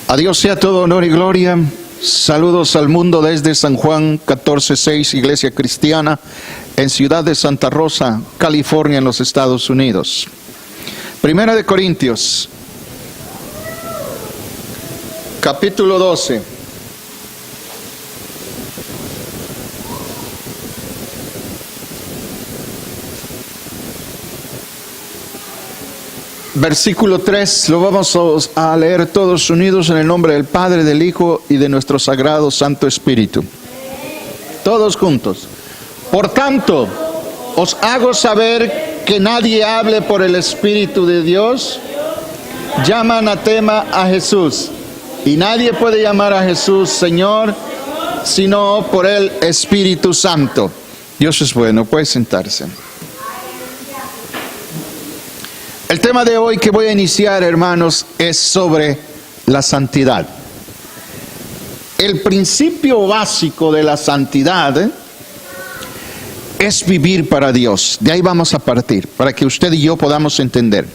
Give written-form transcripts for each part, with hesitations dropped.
A Dios sea todo honor y gloria. Saludos al mundo desde San Juan 14:6, Iglesia Cristiana, en Ciudad de Santa Rosa, California, en los Estados Unidos. Primera de Corintios, capítulo 12. Versículo 3, lo vamos a leer todos unidos en el nombre del Padre, del Hijo y de nuestro sagrado Santo Espíritu. Todos juntos. Por tanto, os hago saber que nadie hable por el Espíritu de Dios, llama anatema a Jesús. Y nadie puede llamar a Jesús Señor, sino por el Espíritu Santo. Dios es bueno, puede sentarse. El tema de hoy que voy a iniciar, hermanos, es sobre la santidad. El principio básico de la santidad es vivir para Dios. De ahí vamos a partir, para que usted y yo podamos entender.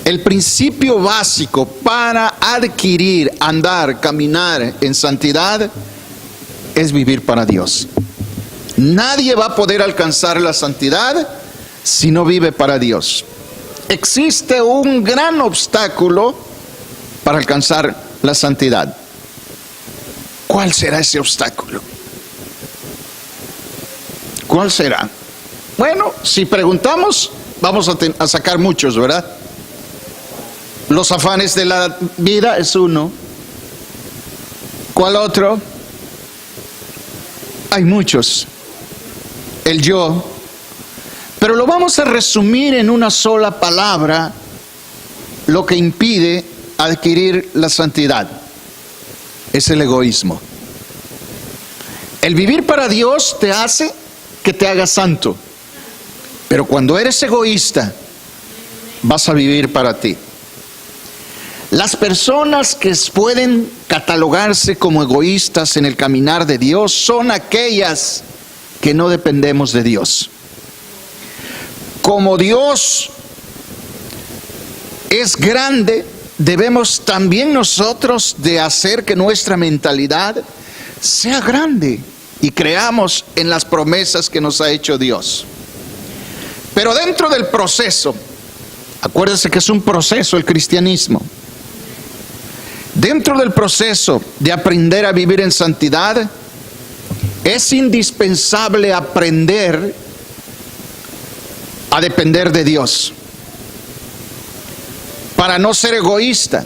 El principio básico para adquirir, andar, caminar en santidad es vivir para Dios. Nadie va a poder alcanzar la santidad si no vive para Dios. Existe un gran obstáculo para alcanzar la santidad. ¿Cuál será ese obstáculo? ¿Cuál será? Bueno, si preguntamos, vamos a sacar muchos, ¿verdad? Los afanes de la vida es uno. ¿Cuál otro? Hay muchos. El yo. Pero lo vamos a resumir en una sola palabra, lo que impide adquirir la santidad. Es el egoísmo. El vivir para Dios te hace que te hagas santo. Pero cuando eres egoísta, vas a vivir para ti. Las personas que pueden catalogarse como egoístas en el caminar de Dios son aquellas que no dependemos de Dios. Como Dios es grande, debemos también nosotros de hacer que nuestra mentalidad sea grande y creamos en las promesas que nos ha hecho Dios. Pero dentro del proceso, acuérdense que es un proceso el cristianismo. Dentro del proceso de aprender a vivir en santidad, es indispensable aprender a depender de Dios, para no ser egoísta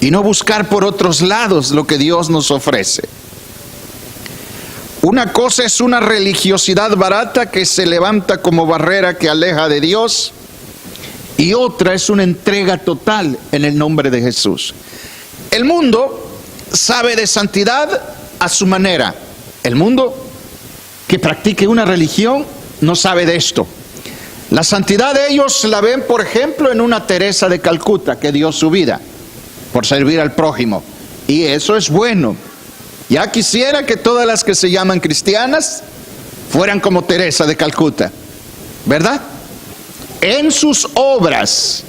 y no buscar por otros lados lo que Dios nos ofrece. Una cosa es una religiosidad barata que se levanta como barrera que aleja de Dios, y otra es una entrega total en el nombre de Jesús. El mundo sabe de santidad a su manera. El mundo que practique una religión no sabe de esto. La santidad de ellos la ven, por ejemplo, en una Teresa de Calcuta que dio su vida por servir al prójimo. Y eso es bueno. Ya quisiera que todas las que se llaman cristianas fueran como Teresa de Calcuta, ¿verdad? En sus obras,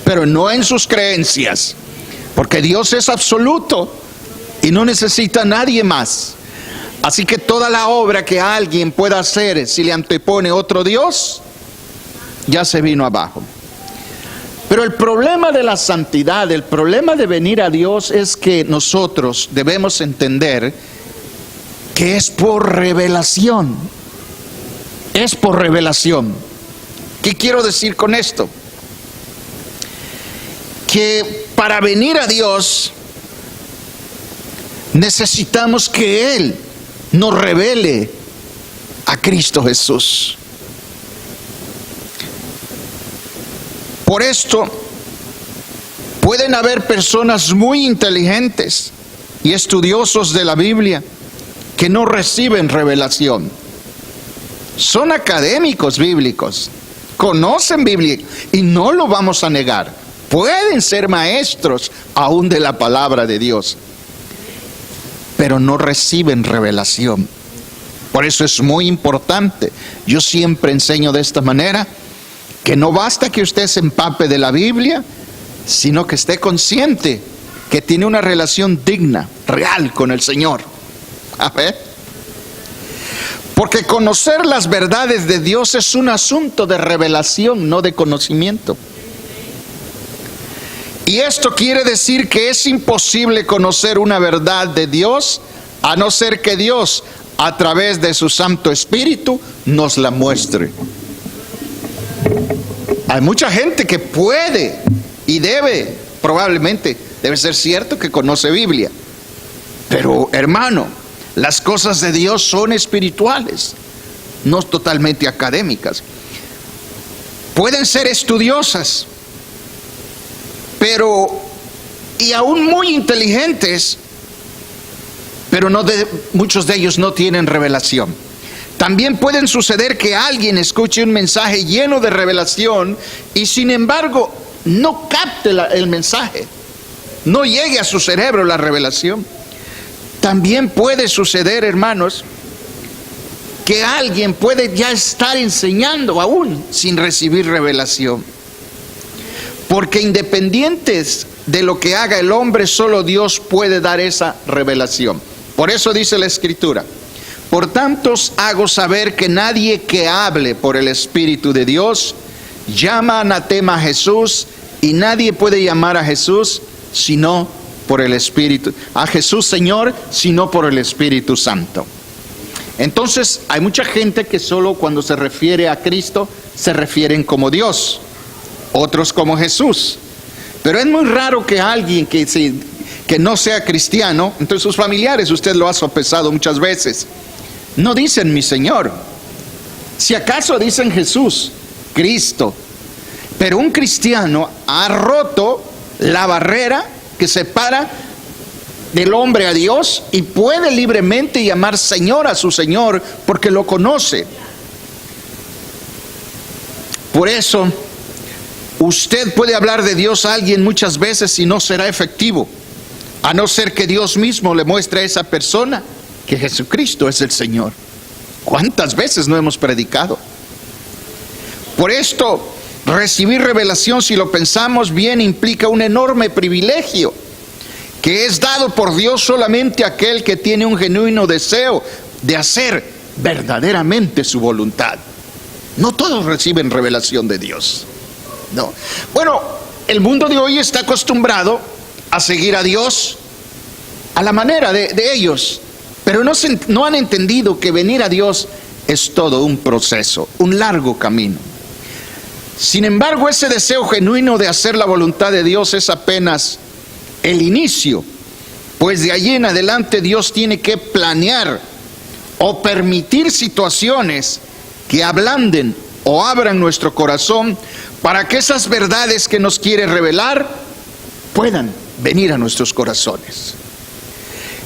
pero no en sus creencias. Porque Dios es absoluto y no necesita a nadie más. Así que toda la obra que alguien pueda hacer, si le antepone otro Dios, ya se vino abajo. Pero el problema de la santidad, el problema de venir a Dios es que nosotros debemos entender que es por revelación. Es por revelación. ¿Qué quiero decir con esto? Que para venir a Dios necesitamos que Él nos revele a Cristo Jesús. Por esto, pueden haber personas muy inteligentes y estudiosos de la Biblia que no reciben revelación. Son académicos bíblicos, conocen Biblia y no lo vamos a negar. Pueden ser maestros aún de la palabra de Dios, pero no reciben revelación. Por eso es muy importante. Yo siempre enseño de esta manera, que no basta que usted se empape de la Biblia, sino que esté consciente que tiene una relación digna, real con el Señor. A ver. Porque conocer las verdades de Dios es un asunto de revelación, no de conocimiento. Y esto quiere decir que es imposible conocer una verdad de Dios a no ser que Dios, a través de su Santo Espíritu, nos la muestre. Hay mucha gente que puede y probablemente debe ser cierto que conoce Biblia. Pero hermano, las cosas de Dios son espirituales, no totalmente académicas. Pueden ser estudiosas, y aún muy inteligentes, pero muchos de ellos no tienen revelación. También pueden suceder que alguien escuche un mensaje lleno de revelación y sin embargo no capte el mensaje, no llegue a su cerebro la revelación. También puede suceder, hermanos, que alguien puede ya estar enseñando aún sin recibir revelación. Porque independientes de lo que haga el hombre, solo Dios puede dar esa revelación. Por eso dice la Escritura: por tanto os hago saber que nadie que hable por el Espíritu de Dios llama anatema a Jesús, y nadie puede llamar a Jesús sino por el Espíritu, a Jesús Señor, sino por el Espíritu Santo. Entonces hay mucha gente que solo cuando se refiere a Cristo se refieren como Dios, otros como Jesús. Pero es muy raro que alguien que no sea cristiano, entre sus familiares, usted lo ha sopesado muchas veces, no dicen mi Señor. Si acaso dicen Jesús, Cristo. Pero un cristiano ha roto la barrera que separa del hombre a Dios y puede libremente llamar Señor a su Señor porque lo conoce. Por eso, usted puede hablar de Dios a alguien muchas veces y no será efectivo, a no ser que Dios mismo le muestre a esa persona que Jesucristo es el Señor. ¿Cuántas veces no hemos predicado? Por esto, recibir revelación, si lo pensamos bien, implica un enorme privilegio que es dado por Dios solamente a aquel que tiene un genuino deseo de hacer verdaderamente su voluntad. No todos reciben revelación de Dios. No. Bueno, el mundo de hoy está acostumbrado a seguir a Dios a la manera de ellos, pero no han entendido que venir a Dios es todo un proceso, un largo camino. Sin embargo, ese deseo genuino de hacer la voluntad de Dios es apenas el inicio, pues de allí en adelante Dios tiene que planear o permitir situaciones que ablanden o abran nuestro corazón para que esas verdades que nos quiere revelar puedan venir a nuestros corazones.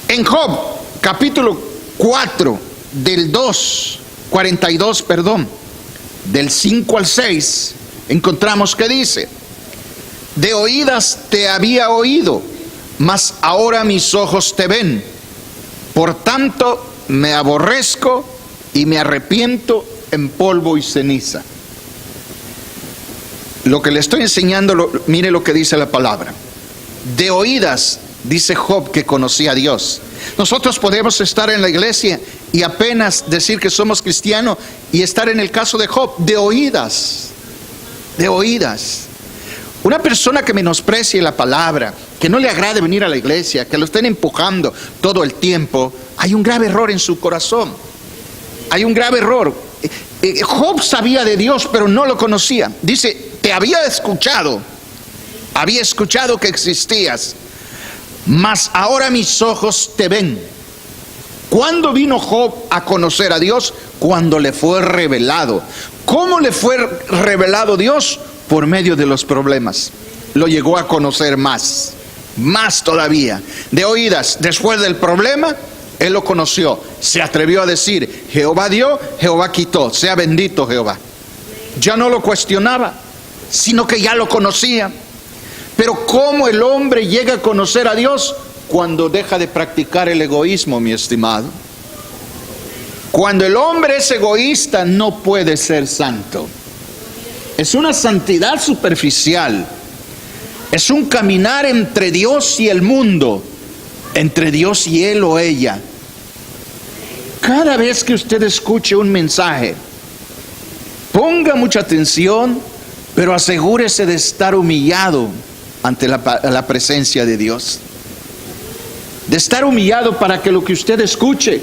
En Job, capítulo 4, del 42, del 5 al 6, encontramos que dice: de oídas te había oído, mas ahora mis ojos te ven. Por tanto me aborrezco y me arrepiento en polvo y ceniza. Lo que le estoy enseñando, mire lo que dice la palabra. De oídas, dice Job, que conocía a Dios. Nosotros podemos estar en la iglesia y apenas decir que somos cristianos y estar en el caso de Job, de oídas. De oídas. Una persona que menosprecie la palabra, que no le agrade venir a la iglesia, que lo estén empujando todo el tiempo, hay un grave error en su corazón. Hay un grave error. Job sabía de Dios, pero no lo conocía. Dice: te había escuchado que existías, mas ahora mis ojos te ven. ¿Cuándo vino Job a conocer a Dios? Cuando le fue revelado. ¿Cómo le fue revelado Dios? Por medio de los problemas. Lo llegó a conocer más todavía. De oídas, después del problema, él lo conoció. Se atrevió a decir: Jehová dio, Jehová quitó, sea bendito Jehová. Ya no lo cuestionaba, sino que ya lo conocía. Pero ¿cómo el hombre llega a conocer a Dios? Cuando deja de practicar el egoísmo, mi estimado. Cuando el hombre es egoísta, no puede ser santo. Es una santidad superficial. Es un caminar entre Dios y el mundo, entre Dios y él o ella. Cada vez que usted escuche un mensaje, ponga mucha atención, pero asegúrese de estar humillado ante la presencia de Dios. De estar humillado para que lo que usted escuche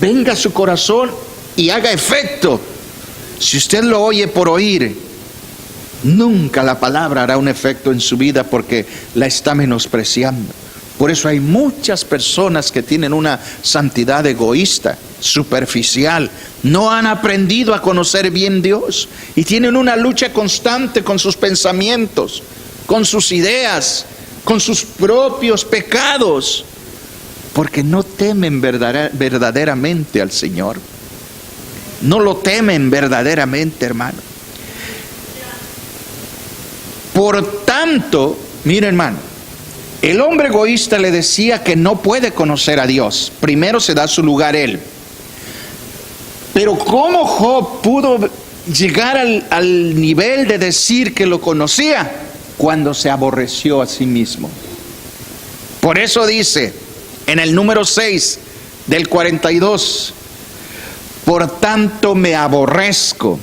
venga a su corazón y haga efecto. Si usted lo oye por oír, nunca la palabra hará un efecto en su vida porque la está menospreciando. Por eso hay muchas personas que tienen una santidad egoísta, superficial. No han aprendido a conocer bien Dios y tienen una lucha constante con sus pensamientos, con sus ideas, con sus propios pecados, porque no temen verdaderamente al Señor. No lo temen verdaderamente, hermano. Por tanto, mire, hermano, el hombre egoísta le decía que no puede conocer a Dios. Primero se da su lugar él. Pero ¿cómo Job pudo llegar al nivel de decir que lo conocía? Cuando se aborreció a sí mismo. Por eso dice en el número 6 del 42: por tanto me aborrezco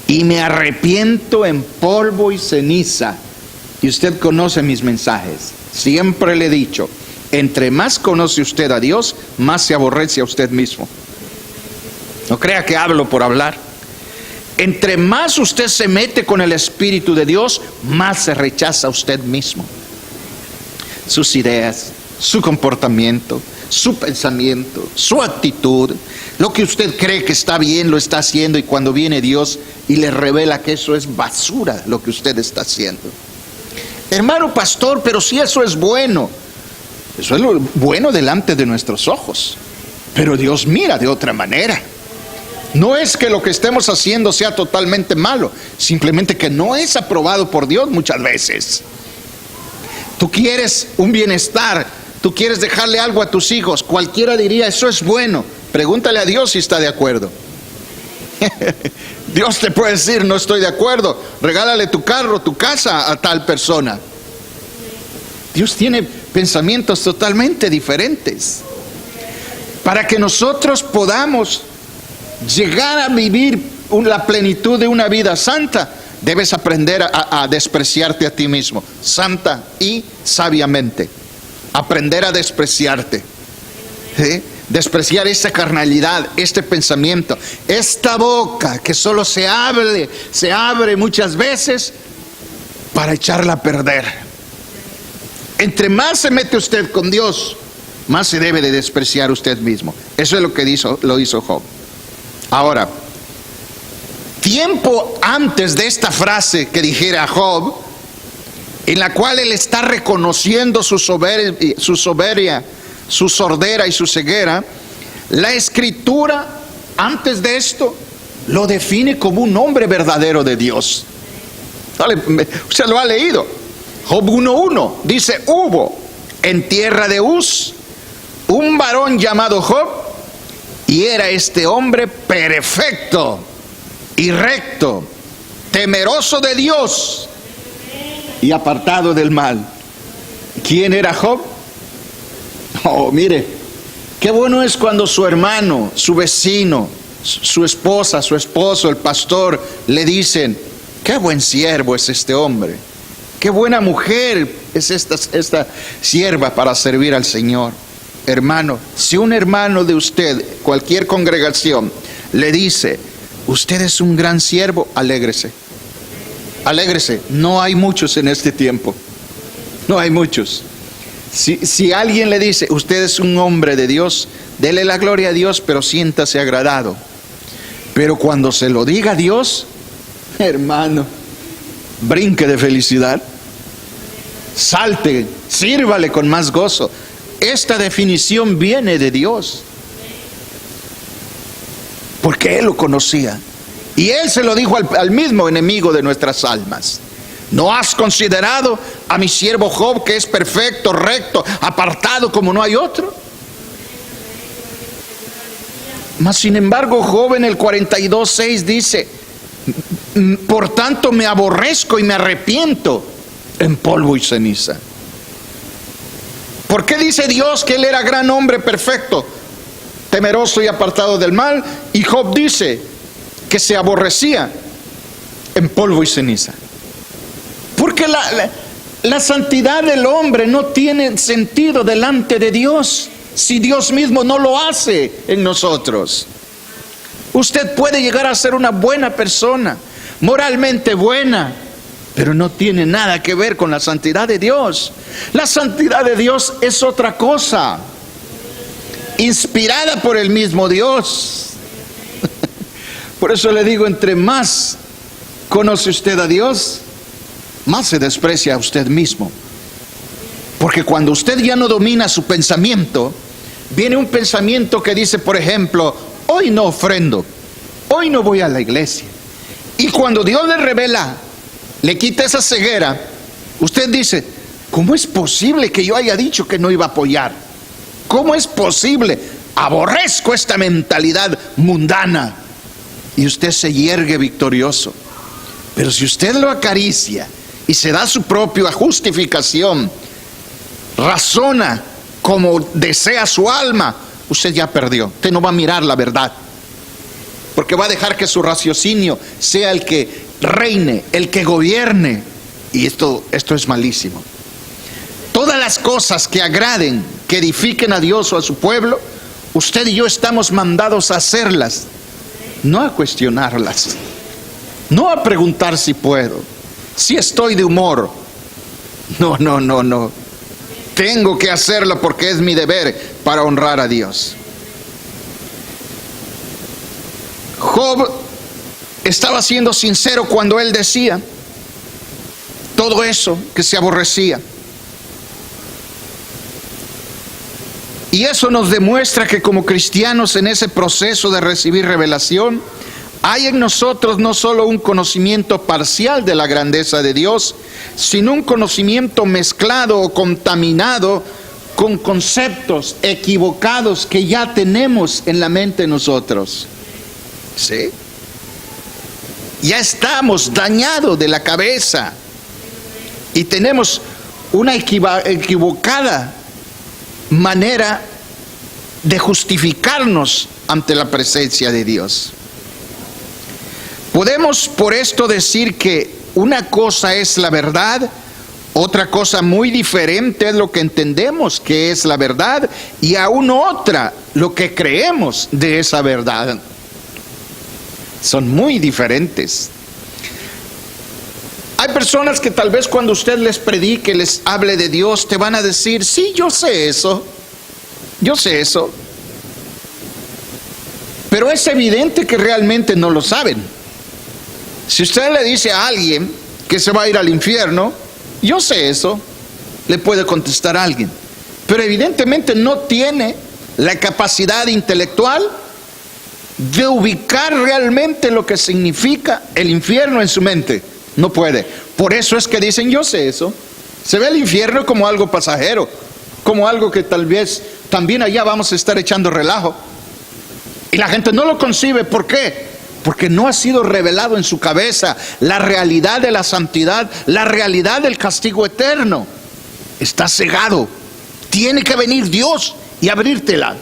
y me arrepiento en polvo y ceniza. Y usted conoce mis mensajes. Siempre le he dicho, entre más conoce usted a Dios, más se aborrece a usted mismo. No crea que hablo por hablar. Entre más usted se mete con el Espíritu de Dios, más se rechaza a usted mismo. Sus ideas, su comportamiento, su pensamiento, su actitud, lo que usted cree que está bien, lo está haciendo, y cuando viene Dios y le revela que eso es basura, lo que usted está haciendo. Hermano pastor, pero si eso es bueno, eso es lo bueno delante de nuestros ojos, pero Dios mira de otra manera. No es que lo que estemos haciendo sea totalmente malo, simplemente que no es aprobado por Dios muchas veces. Tú quieres un bienestar, tú quieres dejarle algo a tus hijos, cualquiera diría eso es bueno. Pregúntale a Dios si está de acuerdo. Dios te puede decir no estoy de acuerdo, regálale tu carro, tu casa a tal persona. Dios tiene pensamientos totalmente diferentes. Para que nosotros podamos llegar a vivir la plenitud de una vida santa, debes aprender a despreciarte a ti mismo, santa y sabiamente. Aprender a despreciarte, ¿sí? Despreciar esta carnalidad, este pensamiento, esta boca que solo se abre muchas veces para echarla a perder. Entre más se mete usted con Dios, más se debe de despreciar usted mismo. Eso es lo que lo hizo Job. Ahora, tiempo antes de esta frase que dijera Job, en la cual él está reconociendo su soberbia, su sordera y su ceguera, la Escritura antes de esto lo define como un hombre verdadero de Dios. Usted lo ha leído. Job 1:1 dice: hubo en tierra de Uz un varón llamado Job, y era este hombre perfecto y recto, temeroso de Dios y apartado del mal. ¿Quién era Job? Oh, mire, qué bueno es cuando su hermano, su vecino, su esposa, su esposo, el pastor, le dicen: qué buen siervo es este hombre, qué buena mujer es esta sierva para servir al Señor. Hermano, si un hermano de usted, cualquier congregación, le dice: usted es un gran siervo, alégrese. Alégrese. No hay muchos en este tiempo. No hay muchos. Si alguien le dice: usted es un hombre de Dios, dele la gloria a Dios, pero siéntase agradado. Pero cuando se lo diga Dios, hermano, brinque de felicidad. Salte, sírvale con más gozo. Esta definición viene de Dios, porque Él lo conocía. Y Él se lo dijo al mismo enemigo de nuestras almas: ¿no has considerado a mi siervo Job, que es perfecto, recto, apartado como no hay otro? Mas sin embargo Job en el 42:6 dice: por tanto me aborrezco y me arrepiento en polvo y ceniza. ¿Por qué dice Dios que él era gran hombre perfecto, temeroso y apartado del mal? Y Job dice que se aborrecía en polvo y ceniza. Porque la santidad del hombre no tiene sentido delante de Dios si Dios mismo no lo hace en nosotros. Usted puede llegar a ser una buena persona, moralmente buena, pero no tiene nada que ver con la santidad de Dios. La santidad de Dios es otra cosa, inspirada por el mismo Dios. Por eso le digo, entre más conoce usted a Dios, más se desprecia a usted mismo. Porque cuando usted ya no domina su pensamiento, viene un pensamiento que dice, por ejemplo, hoy no ofrendo, hoy no voy a la iglesia. Y cuando Dios le revela, le quita esa ceguera, usted dice, ¿cómo es posible que yo haya dicho que no iba a apoyar? ¿Cómo es posible? Aborrezco esta mentalidad mundana. Y usted se yergue victorioso. Pero si usted lo acaricia y se da su propia justificación, razona como desea su alma, usted ya perdió. Usted no va a mirar la verdad, porque va a dejar que su raciocinio sea el que reine, el que gobierne. Y esto es malísimo. Todas las cosas que agraden, que edifiquen a Dios o a su pueblo, usted y yo estamos mandados a hacerlas, no a cuestionarlas, no a preguntar si puedo, si estoy de humor. No. Tengo que hacerlo porque es mi deber para honrar a Dios. Job estaba siendo sincero cuando él decía todo eso, que se aborrecía. Y eso nos demuestra que como cristianos, en ese proceso de recibir revelación, hay en nosotros no solo un conocimiento parcial de la grandeza de Dios, sino un conocimiento mezclado o contaminado con conceptos equivocados que ya tenemos en la mente nosotros. ¿Sí? Ya estamos dañados de la cabeza y tenemos una equivocada manera de justificarnos ante la presencia de Dios. Podemos por esto decir que una cosa es la verdad, otra cosa muy diferente es lo que entendemos que es la verdad, y aún otra lo que creemos de esa verdad. Son muy diferentes. Hay personas que tal vez cuando usted les predique, les hable de Dios, te van a decir, sí, yo sé eso. Pero es evidente que realmente no lo saben. Si usted le dice a alguien que se va a ir al infierno, yo sé eso, le puede contestar a alguien. Pero evidentemente no tiene la capacidad intelectual de ubicar realmente lo que significa el infierno en su mente. No puede. Por eso es que dicen, yo sé eso. Se ve el infierno como algo pasajero, como algo que tal vez también allá vamos a estar echando relajo. Y la gente no lo concibe. ¿Por qué? Porque no ha sido revelado en su cabeza la realidad de la santidad, la realidad del castigo eterno. Está cegado. Tiene que venir Dios y abrírtela.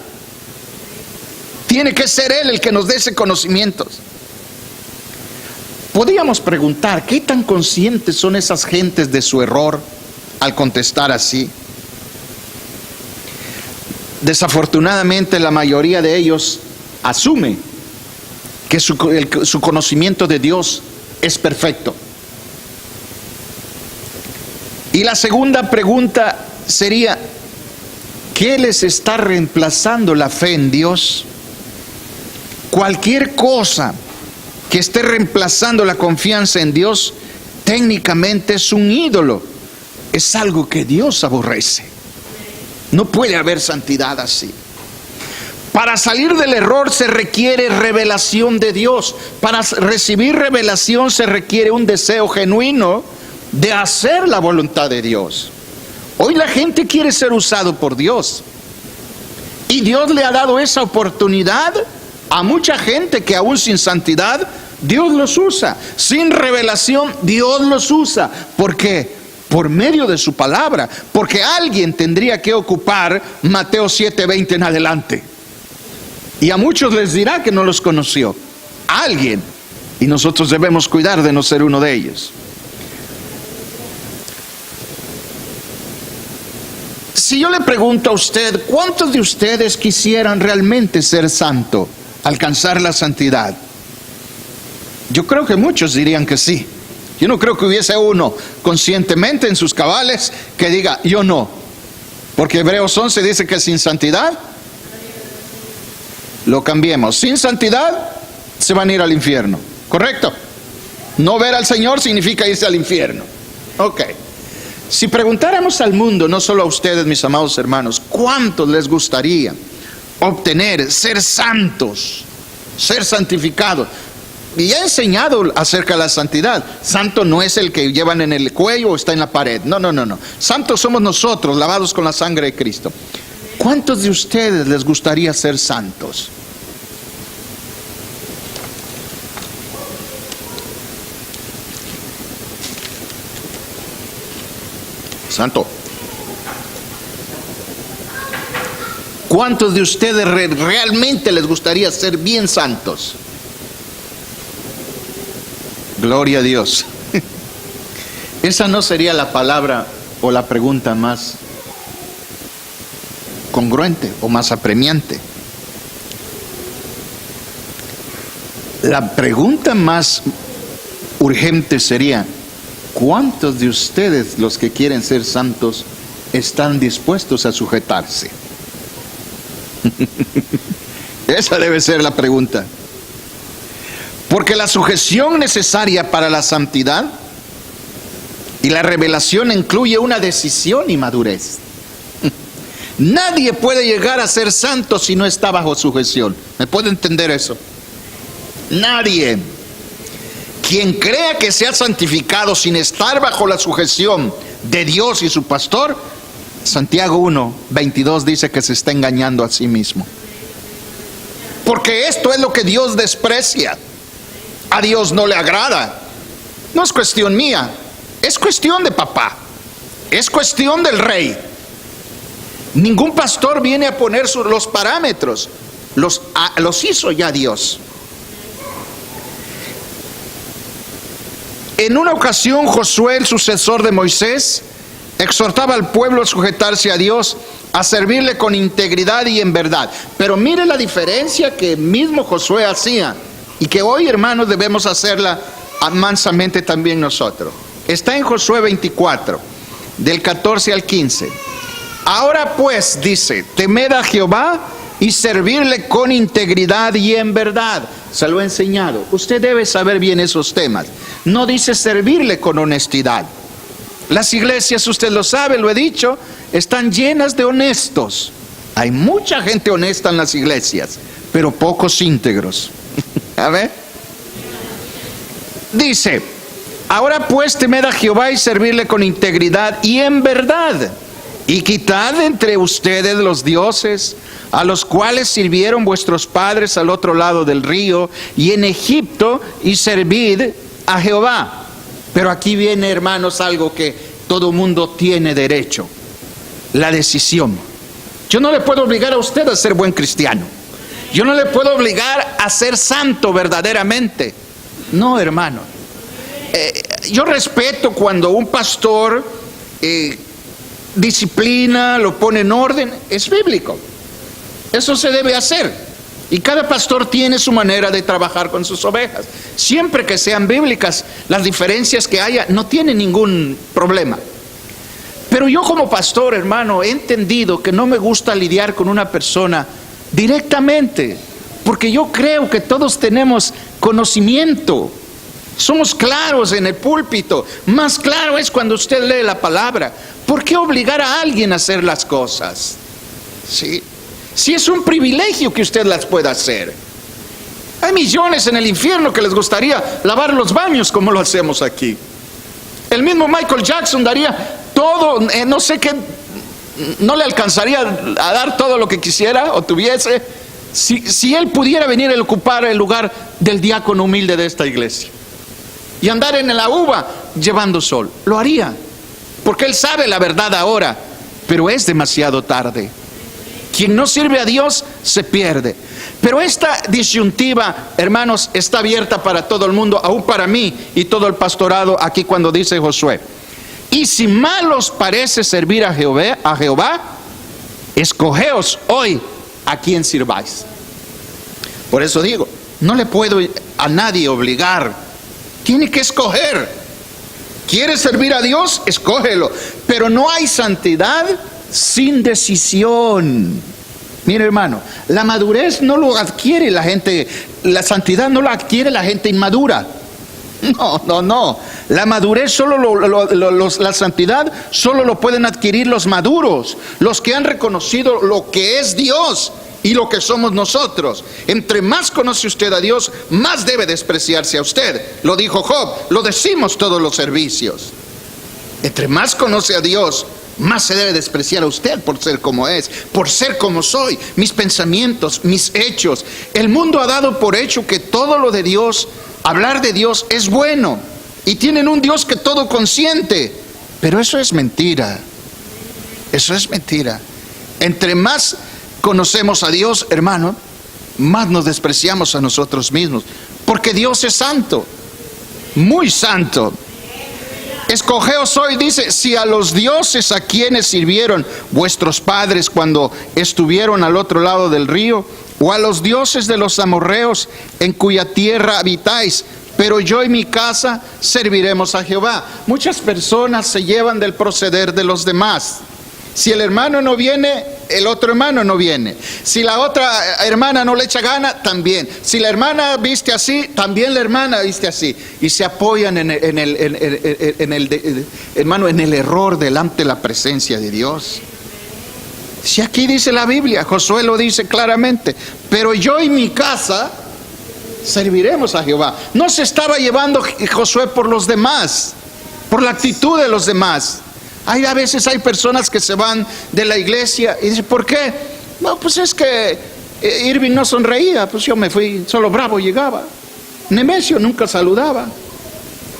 Tiene que ser Él el que nos dé ese conocimiento. Podríamos preguntar, ¿qué tan conscientes son esas gentes de su error al contestar así? Desafortunadamente, la mayoría de ellos asume que su conocimiento de Dios es perfecto. Y la segunda pregunta sería, ¿qué les está reemplazando la fe en Dios? Cualquier cosa que esté reemplazando la confianza en Dios, técnicamente es un ídolo. Es algo que Dios aborrece. No puede haber santidad así. Para salir del error se requiere revelación de Dios. Para recibir revelación se requiere un deseo genuino de hacer la voluntad de Dios. Hoy la gente quiere ser usado por Dios. Y Dios le ha dado esa oportunidad a mucha gente que aún sin santidad, Dios los usa. Sin revelación, Dios los usa. ¿Por qué? por medio de su palabra, porque alguien tendría que ocupar Mateo 7:20 en adelante. Y a muchos les dirá que no los conoció. Alguien. Y nosotros debemos cuidar de no ser uno de ellos. Si yo le pregunto a usted, ¿cuántos de ustedes quisieran realmente ser santo, alcanzar la santidad? Yo creo que muchos dirían que sí. Yo no creo que hubiese uno conscientemente en sus cabales que diga, yo no. Porque Hebreos 11 dice que sin santidad, lo cambiemos. Sin santidad, se van a ir al infierno. ¿Correcto? No ver al Señor significa irse al infierno. Ok. Si preguntáramos al mundo, no solo a ustedes, mis amados hermanos, ¿cuántos les gustaría obtener, ser santos, ser santificados? Y he enseñado acerca de la santidad. Santo no es el que llevan en el cuello o está en la pared. No. Santos somos nosotros, lavados con la sangre de Cristo. ¿Cuántos de ustedes les gustaría ser santos? Santo. ¿Cuántos de ustedes realmente les gustaría ser bien santos? Gloria a Dios. Esa no sería la palabra o la pregunta más congruente o más apremiante. La pregunta más urgente sería, ¿cuántos de ustedes, los que quieren ser santos, están dispuestos a sujetarse? Esa debe ser la pregunta. Porque la sujeción necesaria para la santidad y la revelación incluye una decisión y madurez. Nadie puede llegar a ser santo si no está bajo sujeción. ¿Me puede entender eso? Nadie. Quien crea que se ha santificado sin estar bajo la sujeción de Dios y su pastor, Santiago 1:22 dice que se está engañando a sí mismo. Porque esto es lo que Dios desprecia. A Dios no le agrada. No es cuestión mía, es cuestión de papá, es cuestión del rey. Ningún pastor viene a poner los parámetros, los hizo ya Dios. En una ocasión Josué, el sucesor de Moisés, exhortaba al pueblo a sujetarse a Dios, a servirle con integridad y en verdad. Pero mire la diferencia que mismo Josué hacía y que hoy, hermanos, debemos hacerla mansamente también nosotros. Está en Josué 24, del 14 al 15. Ahora pues, dice, temed a Jehová y servirle con integridad y en verdad. Se lo he enseñado. Usted debe saber bien esos temas. No dice servirle con honestidad. Las iglesias, usted lo sabe, lo he dicho, están llenas de honestos. Hay mucha gente honesta en las iglesias, pero pocos íntegros. A ver. Dice, ahora pues temed a Jehová y servirle con integridad y en verdad. Y quitad entre ustedes los dioses a los cuales sirvieron vuestros padres al otro lado del río y en Egipto, y servid a Jehová. Pero aquí viene, hermanos, algo que todo mundo tiene derecho: la decisión. Yo no le puedo obligar a usted a ser buen cristiano. Yo no le puedo obligar a ser santo verdaderamente. No, hermano. Yo respeto cuando un pastor disciplina, lo pone en orden. Es bíblico. Eso se debe hacer. Y cada pastor tiene su manera de trabajar con sus ovejas. Siempre que sean bíblicas, las diferencias que haya, no tiene ningún problema. Pero yo como pastor, hermano, he entendido que no me gusta lidiar con una persona directamente, porque yo creo que todos tenemos conocimiento. Somos claros en el púlpito. Más claro es cuando usted lee la palabra. ¿Por qué obligar a alguien a hacer las cosas? ¿Sí? Si es un privilegio que usted las pueda hacer. Hay millones en el infierno que les gustaría lavar los baños como lo hacemos aquí. El mismo Michael Jackson daría todo, no sé qué, no le alcanzaría a dar todo lo que quisiera o tuviese, si él pudiera venir a ocupar el lugar del diácono humilde de esta iglesia y andar en la uva llevando sol. Lo haría. porque Él sabe la verdad ahora, pero es demasiado tarde. Quien no sirve a Dios se pierde. Pero esta disyuntiva, hermanos, está abierta para todo el mundo, aún para mí y todo el pastorado aquí cuando dice Josué: y si mal os parece servir a Jehová, escogeos hoy a quién sirváis. Por eso digo, no le puedo a nadie obligar, tiene que escoger. ¿Quieres servir a Dios? Escógelo. Pero no hay santidad sin decisión. Mire, hermano, la madurez no lo adquiere la gente, la santidad no la adquiere la gente inmadura. No. La madurez la santidad solo lo pueden adquirir los maduros, los que han reconocido lo que es Dios y lo que somos nosotros. Entre más conoce usted a Dios, más debe despreciarse a usted. Lo dijo Job, lo decimos todos los servicios. Entre más conoce a Dios, más se debe despreciar a usted por ser como es, por ser como soy, mis pensamientos, mis hechos. El mundo ha dado por hecho que todo lo de Dios, hablar de Dios es bueno, y tienen un Dios que todo consiente, pero eso es mentira. Eso es mentira. Entre más conocemos a Dios, hermano, más nos despreciamos a nosotros mismos, porque Dios es santo, muy santo. Escogeos hoy, dice, si a los dioses a quienes sirvieron vuestros padres cuando estuvieron al otro lado del río, o a los dioses de los amorreos en cuya tierra habitáis, pero yo y mi casa serviremos a Jehová. Muchas personas se llevan del proceder de los demás. Si el hermano no viene, el otro hermano no viene. Si la otra hermana no le echa gana, también. Si la hermana viste así, también la hermana viste así. Y se apoyan en el error delante de la presencia de Dios. Si aquí dice la Biblia, Josué lo dice claramente: pero yo y mi casa serviremos a Jehová. No se estaba llevando Josué por los demás, por la actitud de los demás. A veces hay personas que se van de la iglesia y dicen: ¿por qué? No, pues es que Irving no sonreía, pues yo me fui, solo Bravo llegaba. Nemesio nunca saludaba.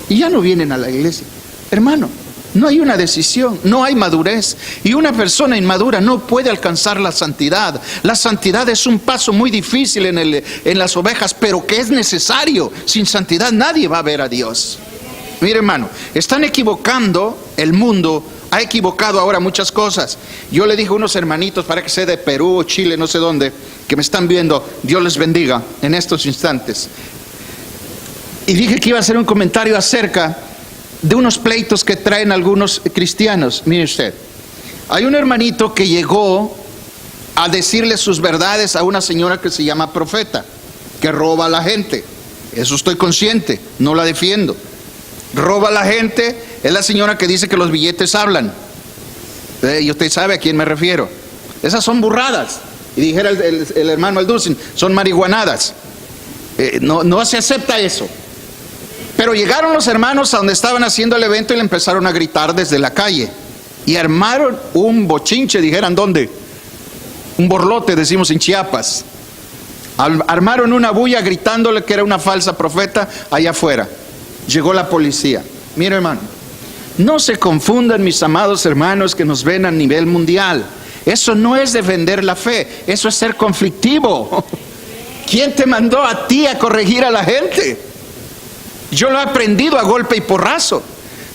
Y ya no vienen a la iglesia. Hermano, no hay una decisión, no hay madurez. Y una persona inmadura no puede alcanzar la santidad. La santidad es un paso muy difícil en las ovejas, pero que es necesario. Sin santidad nadie va a ver a Dios. Mire, hermano, están equivocando, el mundo ha equivocado ahora muchas cosas. Yo le dije a unos hermanitos, para que sea de Perú, Chile, no sé dónde, que me están viendo, Dios les bendiga en estos instantes. Y dije que iba a hacer un comentario acerca de unos pleitos que traen algunos cristianos. Mire usted, hay un hermanito que llegó a decirle sus verdades a una señora que se llama profeta, que roba a la gente. Eso estoy consciente, no la defiendo. Roba a la gente, es la señora que dice que los billetes hablan. Y usted sabe a quién me refiero. Esas son burradas. Y dijera el hermano Alducin, son marihuanadas. No se acepta eso. Pero llegaron los hermanos a donde estaban haciendo el evento y le empezaron a gritar desde la calle. Y armaron un bochinche, dijeran, ¿dónde? Un borlote, decimos en Chiapas. Armaron una bulla gritándole que era una falsa profeta allá afuera. Llegó la policía. Mira, hermano, no se confundan, mis amados hermanos que nos ven a nivel mundial. Eso no es defender la fe, eso es ser conflictivo. ¿Quién te mandó a ti a corregir a la gente? Yo lo he aprendido a golpe y porrazo.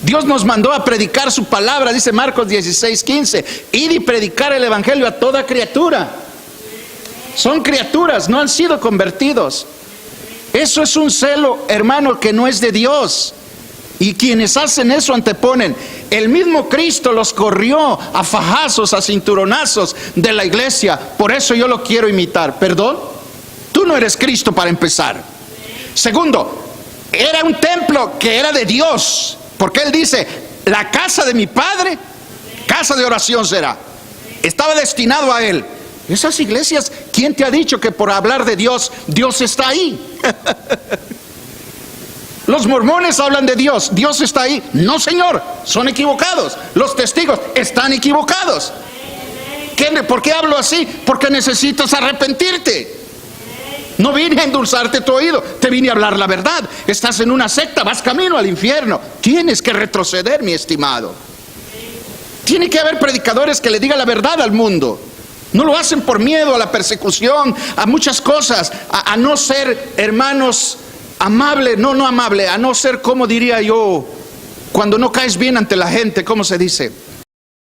Dios nos mandó a predicar su palabra, dice Marcos 16:15. Ir y predicar el evangelio a toda criatura. Son criaturas, no han sido convertidos. Eso es un celo, hermano, que no es de Dios. Y quienes hacen eso anteponen. El mismo Cristo los corrió a fajazos, a cinturonazos de la iglesia. Por eso yo lo quiero imitar. ¿Perdón? Tú no eres Cristo para empezar. Segundo, era un templo que era de Dios. Porque Él dice, la casa de mi Padre, casa de oración será. Estaba destinado a Él. Esas iglesias, ¿quién te ha dicho que por hablar de Dios, Dios está ahí? Los mormones hablan de Dios, Dios está ahí. No, señor, son equivocados. Los testigos están equivocados. ¿Por qué hablo así? Porque necesitas arrepentirte. No vine a endulzarte tu oído, te vine a hablar la verdad. Estás en una secta, vas camino al infierno. Tienes que retroceder, mi estimado. Tiene que haber predicadores que le digan la verdad al mundo. No lo hacen por miedo a la persecución, a muchas cosas, a no ser, hermanos, amable, no amable, a no ser, como diría yo, cuando no caes bien ante la gente, ¿cómo se dice?